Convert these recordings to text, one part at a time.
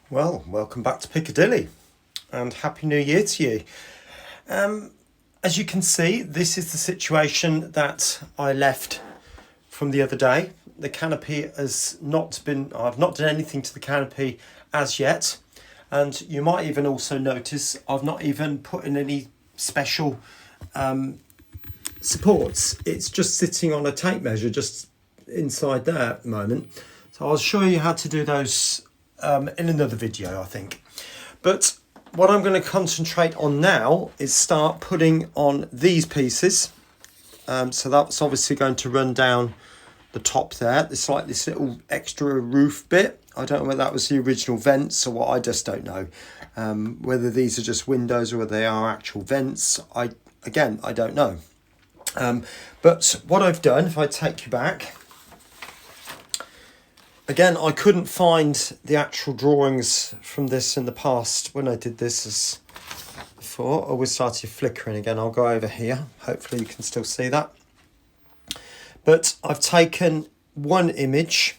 Well, welcome back to Piccadilly and Happy New Year to you. As you can see, this is the situation that I left from the other day. The canopy has not been, I've not done anything to the canopy as yet. And you might even also notice I've not even put in any special supports. It's just sitting on a tape measure just inside there at the moment. So I'll show you how to do those in another video, I think. But what I'm going to concentrate on now is start putting on these pieces. So that's obviously going to run down the top there. There's like this little extra roof bit. I don't know whether that was the original vents or what, I just don't know. Whether these are just windows or whether they are actual vents, I don't know. But what I've done, if I take you back, again, I couldn't find the actual drawings from this in the past when I did this as before. Oh, we started flickering again. I'll go over here. Hopefully you can still see that. But I've taken one image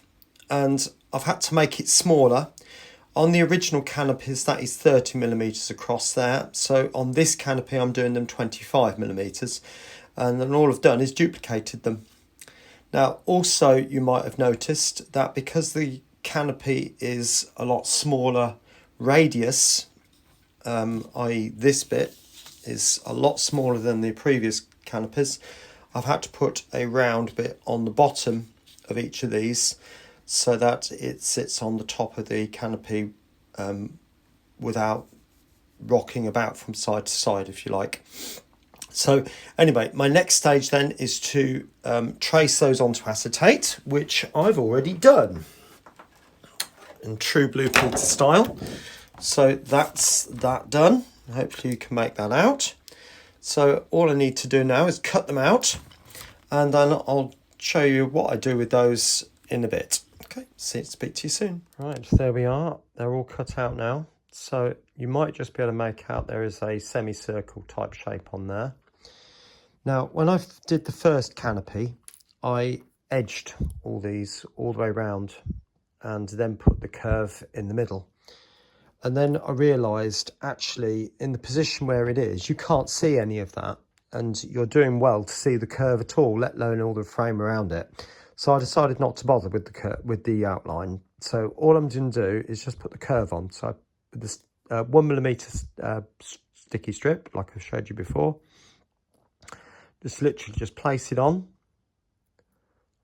and I've had to make it smaller. On the original canopies, that is 30 millimeters across there. So on this canopy, I'm doing them 25 millimeters. And then all I've done is duplicated them. Now, also, you might have noticed that because the canopy is a lot smaller radius, i.e. this bit is a lot smaller than the previous canopies, I've had to put a round bit on the bottom of each of these so that it sits on the top of the canopy without rocking about from side to side, if you like. So anyway, my next stage then is to trace those onto acetate, which I've already done in true Blue Peter style. So that's that done. Hopefully you can make that out. So all I need to do now is cut them out, and then I'll show you what I do with those in a bit. Okay, speak to you soon. Right, there we are. They're all cut out now. So you might just be able to make out there is a semicircle type shape on there. Now, when I did the first canopy, I edged all these all the way around and then put the curve in the middle. And then I realised, actually, in the position where it is, you can't see any of that. And you're doing well to see the curve at all, let alone all the frame around it. So I decided not to bother with the outline. So all I'm going to do is just put the curve on. So I put this 1 millimeter sticky strip, like I showed you before. Just literally just place it on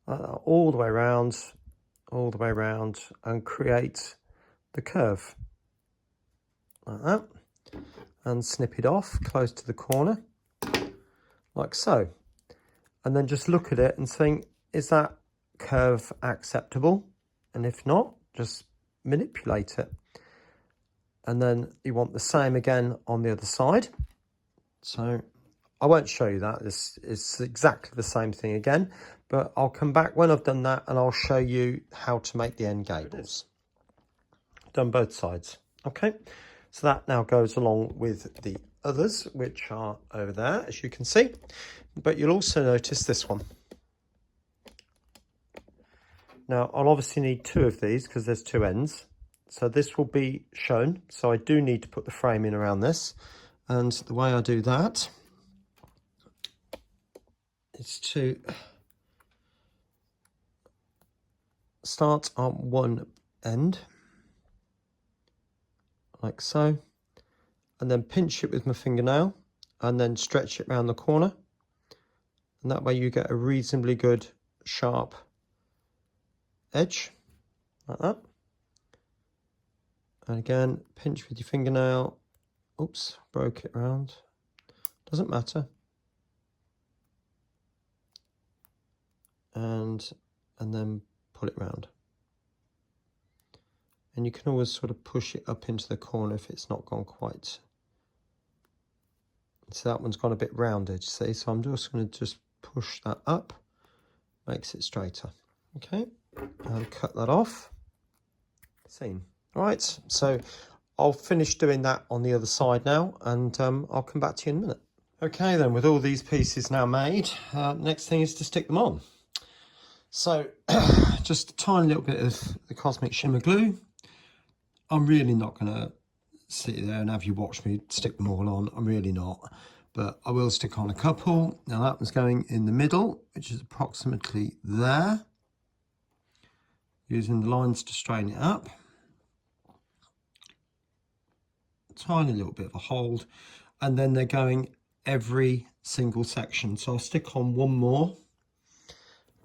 all the way around, and create the curve like that, and snip it off close to the corner like so, and then just look at it and think, is that curve acceptable? And if not, just manipulate it. And then you want the same again on the other side. So I won't show you that. This is exactly the same thing again, but I'll come back when I've done that and I'll show you how to make the end gables. Done both sides. Okay, so that now goes along with the others, which are over there, as you can see. But you'll also notice this one. Now, I'll obviously need two of these because there's two ends. So this will be shown. So I do need to put the frame in around this. And the way I do that is to start on one end, like so, and then pinch it with my fingernail and then stretch it around the corner. And that way you get a reasonably good sharp edge, like that. And again, pinch with your fingernail. Oops, broke it around. Doesn't matter. And then pull it round. And you can always sort of push it up into the corner if it's not gone quite. So that one's gone a bit rounded, see? So I'm just going to just push that up, makes it straighter. Okay, and cut that off. Scene. All right, so I'll finish doing that on the other side now, and I'll come back to you in a minute. Okay then, with all these pieces now made, next thing is to stick them on. So just a tiny little bit of the Cosmic Shimmer glue. I'm really not going to sit there and have you watch me stick them all on. I'm really not. But I will stick on a couple. Now that one's going in the middle, which is approximately there. Using the lines to strain it up. Tiny little bit of a hold. And then they're going every single section. So I'll stick on one more.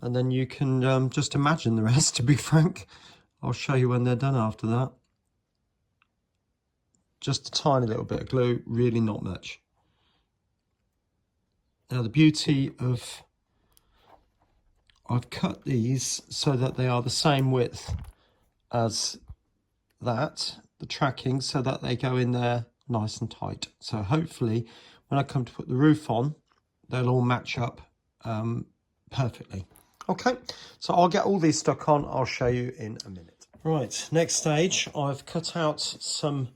And then you can just imagine the rest, to be frank. I'll show you when they're done after that. Just a tiny little bit of glue, really not much. Now the beauty of, I've cut these so that they are the same width as that, the tracking, so that they go in there nice and tight. So hopefully when I come to put the roof on, they'll all match up perfectly. Okay, so I'll get all these stuck on. I'll show you in a minute. Right, next stage, I've cut out some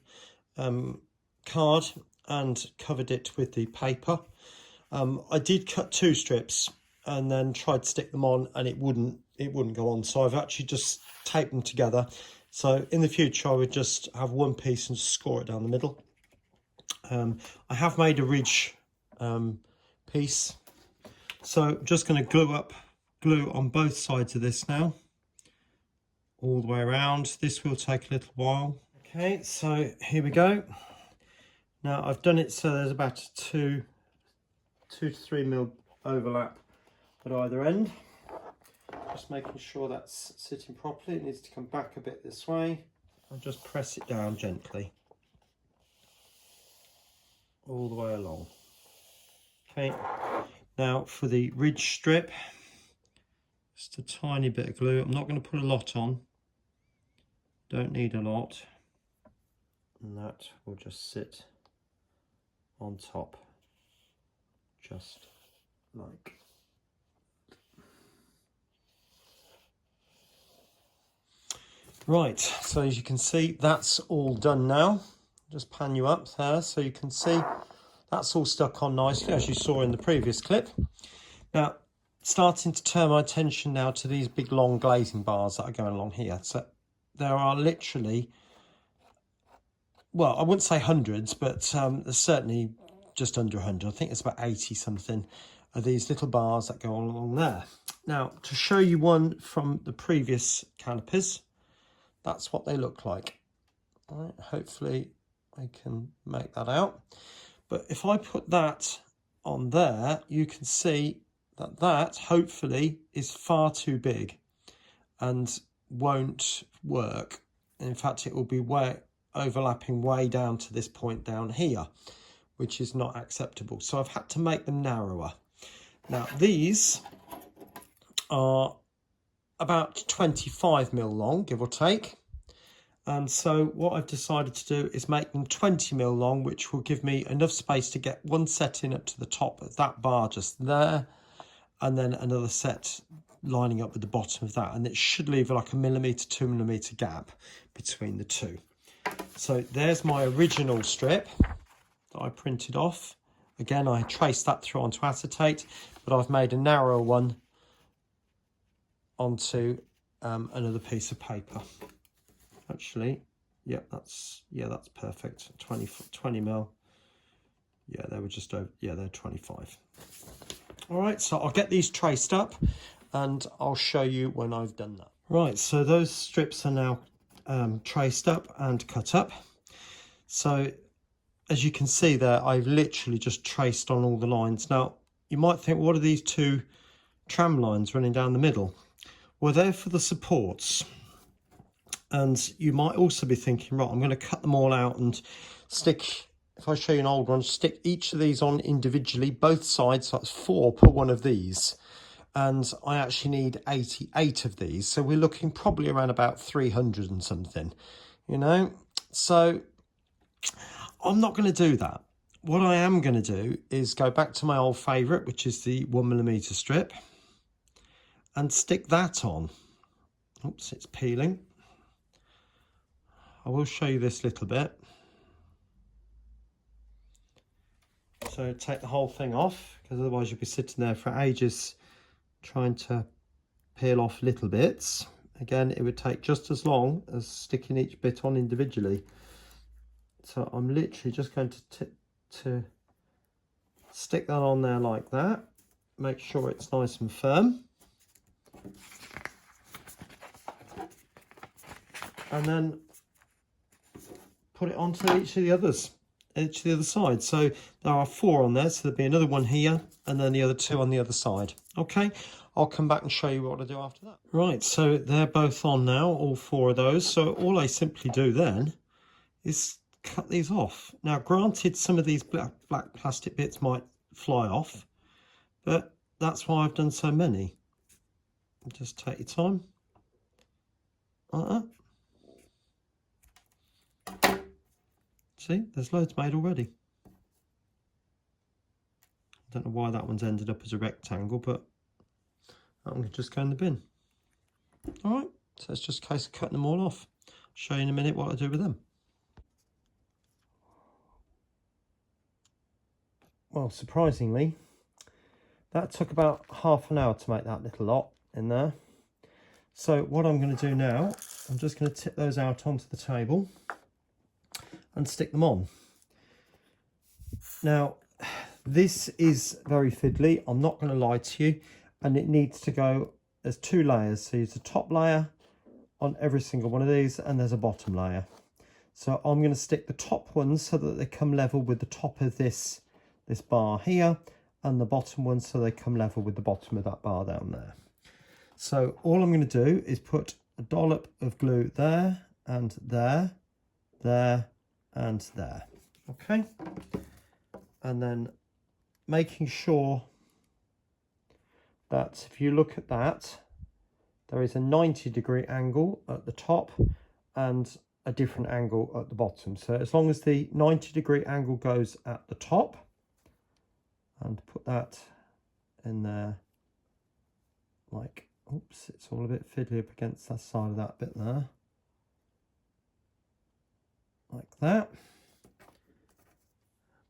card and covered it with the paper. I did cut 2 strips and then tried to stick them on, and it wouldn't go on. So I've actually just taped them together. So in the future, I would just have one piece and score it down the middle. I have made a ridge piece. So I'm just going to glue on both sides of this now, all the way around. This will take a little while. Okay, so here we go. Now I've done it so there's about a 2 to 3 mil overlap at either end. Just making sure that's sitting properly. It needs to come back a bit this way. I'll just press it down gently all the way along. Okay, now for the ridge strip, just a tiny bit of glue. I'm not going to put a lot on, don't need a lot, and that will just sit on top, just like. Right, so as you can see, that's all done now. Just pan you up there so you can see that's all stuck on nicely, as you saw in the previous clip. Now, starting to turn my attention now to these big long glazing bars that are going along here. So there are literally, well, I wouldn't say hundreds, but there's certainly just under 100. I think it's about 80 something of these little bars that go along there. Now, to show you one from the previous canopies, that's what they look like. All right, hopefully I can make that out. But if I put that on there, you can see that that hopefully is far too big and won't work. In fact, it will be overlapping way down to this point down here, which is not acceptable. So I've had to make them narrower. Now these are about 25 mil long, give or take. And so what I've decided to do is make them 20 mil long, which will give me enough space to get one set in up to the top of that bar just there, and then another set lining up with the bottom of that. And it should leave like a 1mm, 2 mm gap between the two. So there's my original strip that I printed off. Again, I traced that through onto acetate, but I've made a narrower one onto another piece of paper. Actually, yeah, that's perfect. 20 mil. Yeah, they were just over. Yeah, they're 25. All right, so I'll get these traced up, and I'll show you when I've done that. Right, so those strips are now traced up and cut up. So as you can see there, I've literally just traced on all the lines. Now, you might think, what are these 2 tram lines running down the middle? Well, they're for the supports. And you might also be thinking, right, I'm going to cut them all out and stick, if I show you an old one, stick each of these on individually, both sides, so that's 4 per one of these. And I actually need 88 of these. So we're looking probably around about 300 and something, you know. So I'm not going to do that. What I am going to do is go back to my old favourite, which is the 1mm strip, and stick that on. Oops, it's peeling. I will show you this little bit. So take the whole thing off, because otherwise you'll be sitting there for ages trying to peel off little bits. again, it would take just as long as sticking each bit on individually. So I'm literally just going to stick that on there like that. Make sure it's nice and firm. And then put it onto each of the others, each of the other side. So there are 4 on there, so there'll be another one here and then the other 2 on the other side. Okay, I'll come back and show you what I do after that. Right, so they're both on now, all 4 of those. So all I simply do then is cut these off. Now, granted, some of these black plastic bits might fly off, but that's why I've done so many. Just take your time, like that. See, there's loads made already. I don't know why that one's ended up as a rectangle, but that one could just go in the bin. All right, so it's just a case of cutting them all off. I'll show you in a minute what I do with them. Well, surprisingly, that took about half an hour to make that little lot in there. So what I'm going to do now, I'm just going to tip those out onto the table and stick them on. Now, this is very fiddly, I'm not going to lie to you, and it needs to go as 2 layers. So there's a top layer on every single one of these, and there's a bottom layer. So I'm going to stick the top ones so that they come level with the top of this bar here, and the bottom ones so they come level with the bottom of that bar down there. So all I'm going to do is put a dollop of glue there, and there, there, and there. Okay, and then making sure that if you look at that, there is a 90-degree angle at the top and a different angle at the bottom. So as long as the 90-degree angle goes at the top, and put that in there like, oops, it's all a bit fiddly up against that side of that bit there, like that.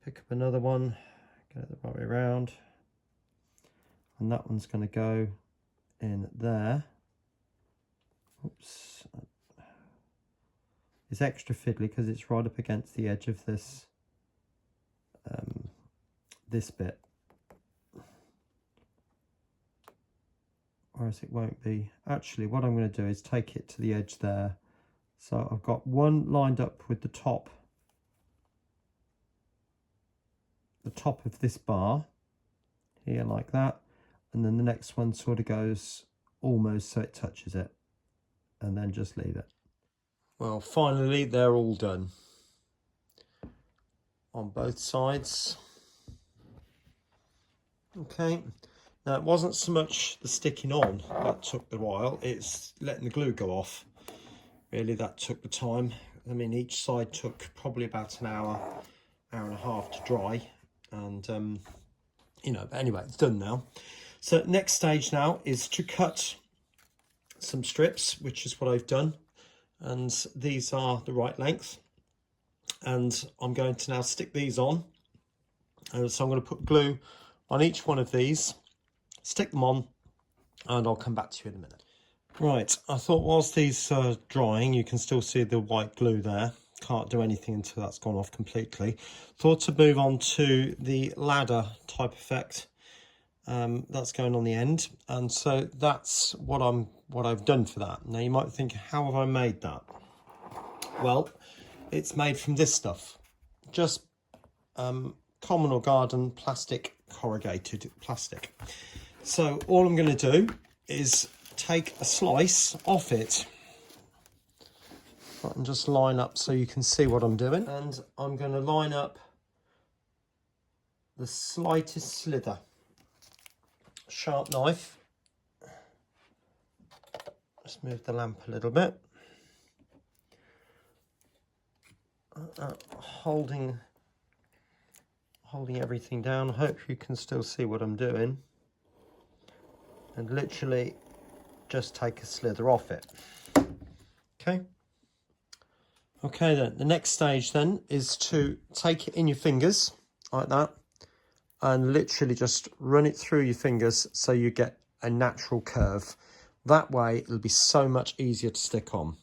Pick up another one, get it the right way around, and that one's going to go in there. Oops, it's extra fiddly because it's right up against the edge of this this bit, whereas it won't be. Actually, what I'm going to do is take it to the edge there. So I've got one lined up with the top of this bar here like that, and then the next one sort of goes almost so it touches it, and then just leave it. Well, finally they're all done on both sides. Okay, now it wasn't so much the sticking on that took the while, it's letting the glue go off. Really, that took the time. I mean, each side took probably about an hour, hour and a half to dry, and you know, but anyway, it's done now. So next stage now is to cut some strips, which is what I've done, and these are the right length, and I'm going to now stick these on. And so I'm going to put glue on each one of these, stick them on, and I'll come back to you in a minute. Right, I thought whilst these are drying, you can still see the white glue there. Can't do anything until that's gone off completely. Thought to move on to the ladder type effect. That's going on the end, and so that's what I've done for that. Now you might think, how have I made that? Well, it's made from this stuff, just common or garden plastic, corrugated plastic. So all I'm going to do is take a slice off it and just line up so you can see what I'm doing, and I'm going to line up the slightest slither. Sharp knife, just move the lamp a little bit, holding everything down. I hope you can still see what I'm doing, and literally just take a slither off it. Okay then, the next stage then is to take it in your fingers like that and literally just run it through your fingers so you get a natural curve. That way it'll be so much easier to stick on.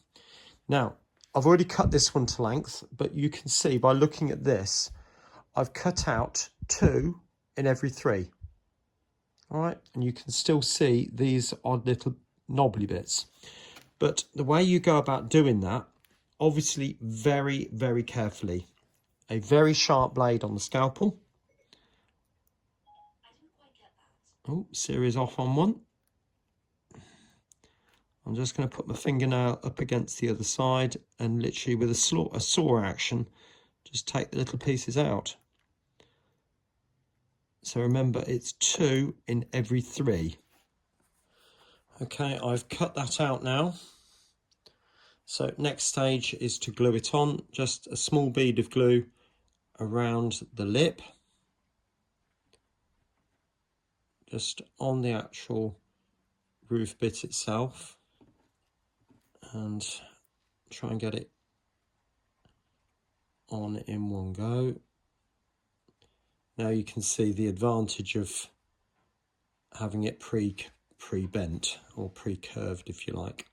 Now, I've already cut this one to length, but you can see by looking at this, I've cut out 2 in every 3. All right, and you can still see these odd little knobbly bits. But the way you go about doing that, obviously very, very carefully. A very sharp blade on the scalpel. Oh, series off on one. I'm just going to put my fingernail up against the other side and literally with a saw action, just take the little pieces out. So remember, it's 2 in every 3. Okay, I've cut that out now. So next stage is to glue it on, just a small bead of glue around the lip, just on the actual roof bit itself, and try and get it on in one go. Now you can see the advantage of having it pre-bent or pre-curved, if you like.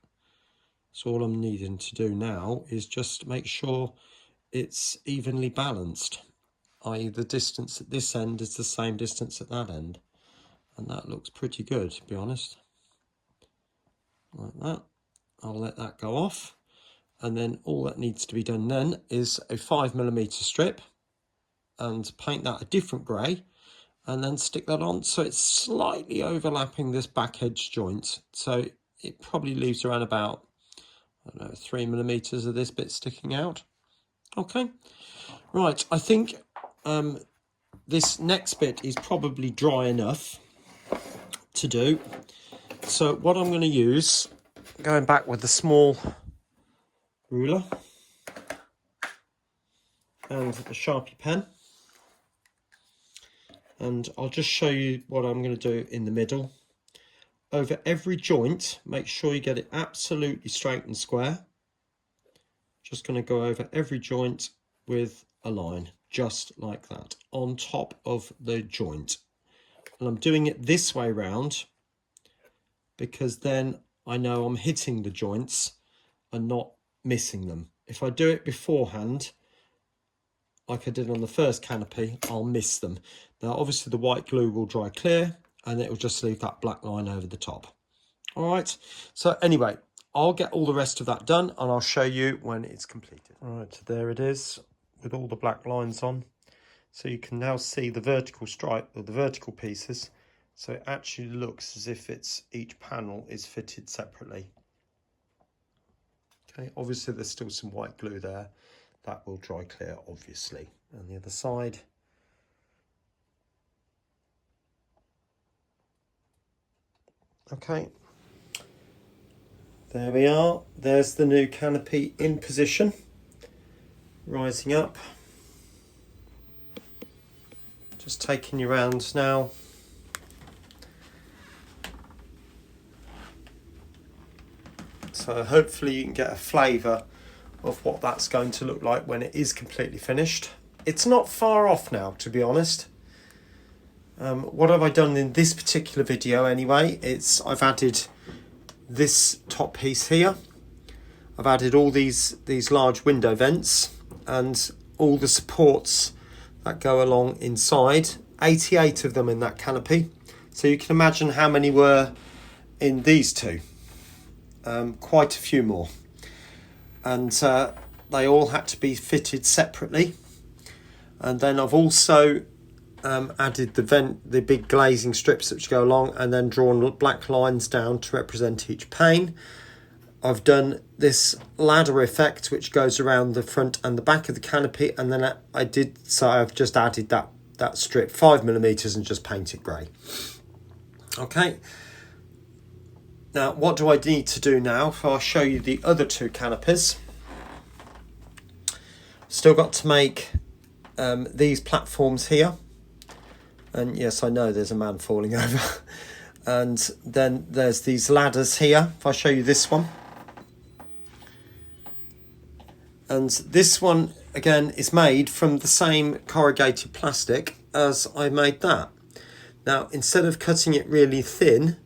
So all I'm needing to do now is just make sure it's evenly balanced, i.e. the distance at this end is the same distance at that end. And that looks pretty good, to be honest. Like that. I'll let that go off. And then all that needs to be done then is a 5mm strip and paint that a different grey and then stick that on so it's slightly overlapping this back edge joint. So it probably leaves around about, I don't know, 3mm of this bit sticking out. Okay, right, I think this next bit is probably dry enough to do. So what I'm going to use, going back with the small ruler and a Sharpie pen, and I'll just show you what I'm going to do in the middle. Over every joint, make sure you get it absolutely straight and square. Just going to go over every joint with a line, just like that, on top of the joint. And I'm doing it this way round because then I know I'm hitting the joints and not missing them. If I do it beforehand, like I did on the first canopy, I'll miss them. Now, obviously the white glue will dry clear and it will just leave that black line over the top. All right, so anyway, I'll get all the rest of that done and I'll show you when it's completed. All right, so there it is with all the black lines on. So you can now see the vertical stripe or the vertical pieces. So it actually looks as if each panel is fitted separately. Okay, obviously there's still some white glue there. That will dry clear, obviously. And the other side. Okay. There we are. There's the new canopy in position. Rising up. Just taking you around now. So hopefully you can get a flavour of what that's going to look like when it is completely finished. It's not far off now, to be honest. What have I done in this particular video anyway? I've added this top piece here. I've added all these large window vents and all the supports that go along inside. 88 of them in that canopy. So you can imagine how many were in these two. Quite a few more. And they all had to be fitted separately. And then I've also added the big glazing strips which go along, and then drawn black lines down to represent each pane. I've done this ladder effect which goes around the front and the back of the canopy, and then I've just added that strip 5mm and just paint it grey. Okay. Now, what do I need to do now? I'll show you the other two canopies. Still got to make these platforms here. And yes, I know there's a man falling over. And then there's these ladders here. If I show you this one. And this one, again, is made from the same corrugated plastic as I made that. Now, instead of cutting it really thin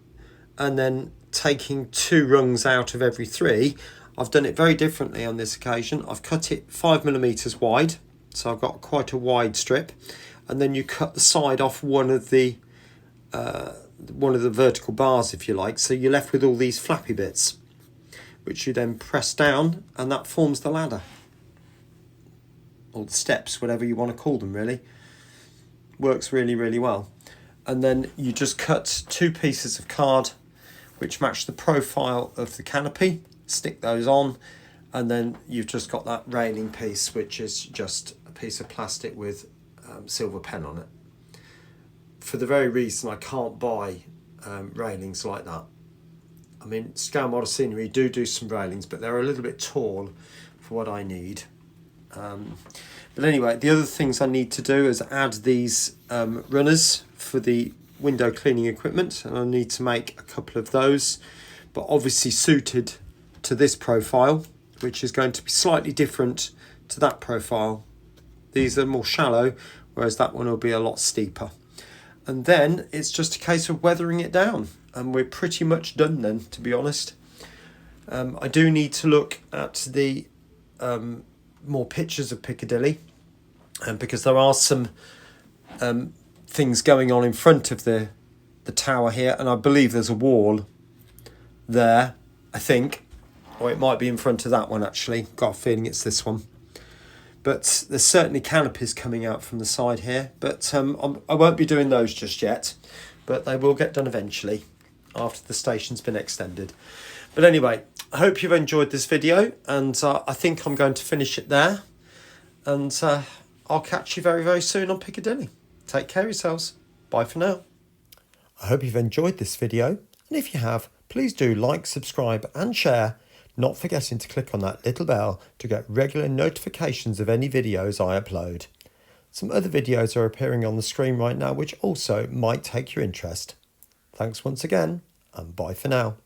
and then taking 2 rungs out of every 3. I've done it very differently on this occasion. I've cut it 5mm wide, so I've got quite a wide strip, and then you cut the side off one of the vertical bars, if you like, so you're left with all these flappy bits, which you then press down, and that forms the ladder, or the steps, whatever you want to call them, really. Works really, really well. And then you just cut 2 pieces of card which match the profile of the canopy, stick those on, and then you've just got that railing piece, which is just a piece of plastic with silver pen on it. For the very reason I can't buy railings like that. I mean, Scale Model Scenery do some railings, but they're a little bit tall for what I need. But anyway, the other things I need to do is add these runners for the window cleaning equipment, and I need to make a couple of those, but obviously suited to this profile, which is going to be slightly different to that profile. These are more shallow, whereas that one will be a lot steeper. And then it's just a case of weathering it down, and we're pretty much done then, to be honest. I do need to look at the more pictures of Piccadilly, because there are some things going on in front of the tower here, and I believe there's a wall there, I think, or it might be in front of that one actually. Got a feeling it's this one. But there's certainly canopies coming out from the side here, but I won't be doing those just yet, but they will get done eventually after the station's been extended. But anyway, I hope you've enjoyed this video, and I think I'm going to finish it there, and I'll catch you very, very soon on Piccadilly. Take care of yourselves. Bye for now. I hope you've enjoyed this video, and if you have, please do like, subscribe and share, not forgetting to click on that little bell to get regular notifications of any videos I upload. Some other videos are appearing on the screen right now which also might take your interest. Thanks once again, and bye for now.